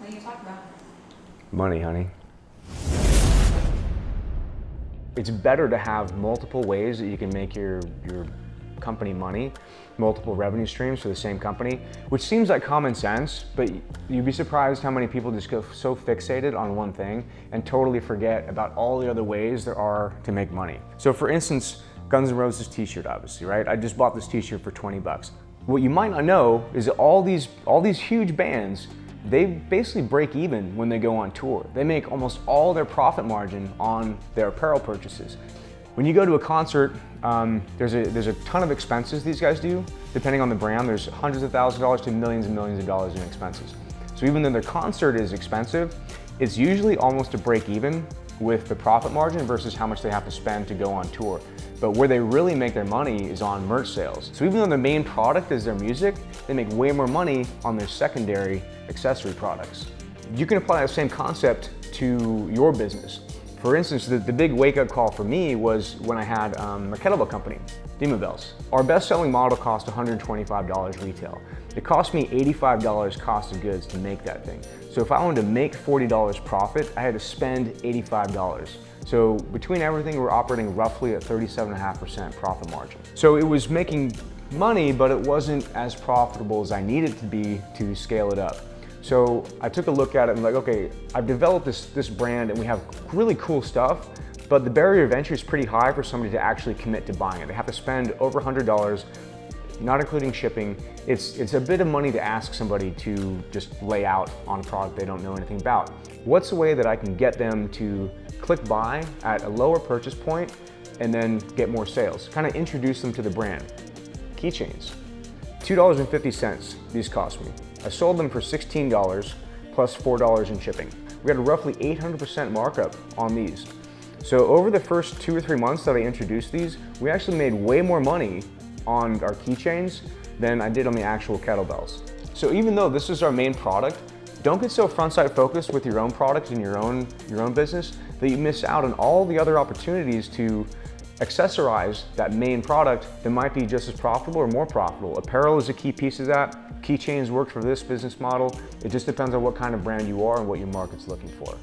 What do you talk about? Money, honey. It's better to have multiple ways that you can make your company money, multiple revenue streams for the same company, which seems like common sense, but you'd be surprised how many people just go so fixated on one thing and totally forget about all the other ways there are to make money. So for instance, Guns N' Roses t-shirt, obviously, right? I just bought this t-shirt for 20 bucks. What you might not know is that all these huge bands, they basically break even when they go on tour. They make almost all their profit margin on their apparel purchases. When you go to a concert, there's a ton of expenses these guys do. Depending on the brand, there's hundreds of thousands of dollars to millions and millions of dollars in expenses. So even though their concert is expensive, it's usually almost a break even with the profit margin versus how much they have to spend to go on tour. But where they really make their money is on merch sales. So even though their main product is their music, they make way more money on their secondary accessory products. You can apply that same concept to your business. For instance, the big wake-up call for me was when I had a kettlebell company, DemonBells. Our best-selling model cost $125 retail. It cost me $85 cost of goods to make that thing. So if I wanted to make $40 profit, I had to spend $85. So between everything, we're operating roughly at 37.5% profit margin. So it was making money, but it wasn't as profitable as I needed to be to scale it up. So I took a look at it and like, okay, I've developed this brand and we have really cool stuff, but the barrier of entry is pretty high for somebody to actually commit to buying it. They have to spend over $100, not including shipping. It's a bit of money to ask somebody to just lay out on a product they don't know anything about. What's a way that I can get them to click buy at a lower purchase point and then get more sales? Kind of introduce them to the brand. Keychains, $2.50 these cost me. I sold them for $16 plus $4 in shipping. We had a roughly 800% markup on these. So over the first 2 or 3 months that I introduced these, we actually made way more money on our keychains than I did on the actual kettlebells. So even though this is our main product, don't get so front-side focused with your own product and your own business that you miss out on all the other opportunities to accessorize that main product that might be just as profitable or more profitable. Apparel is a key piece of that. Keychains work for this business model. It just depends on what kind of brand you are and what your market's looking for.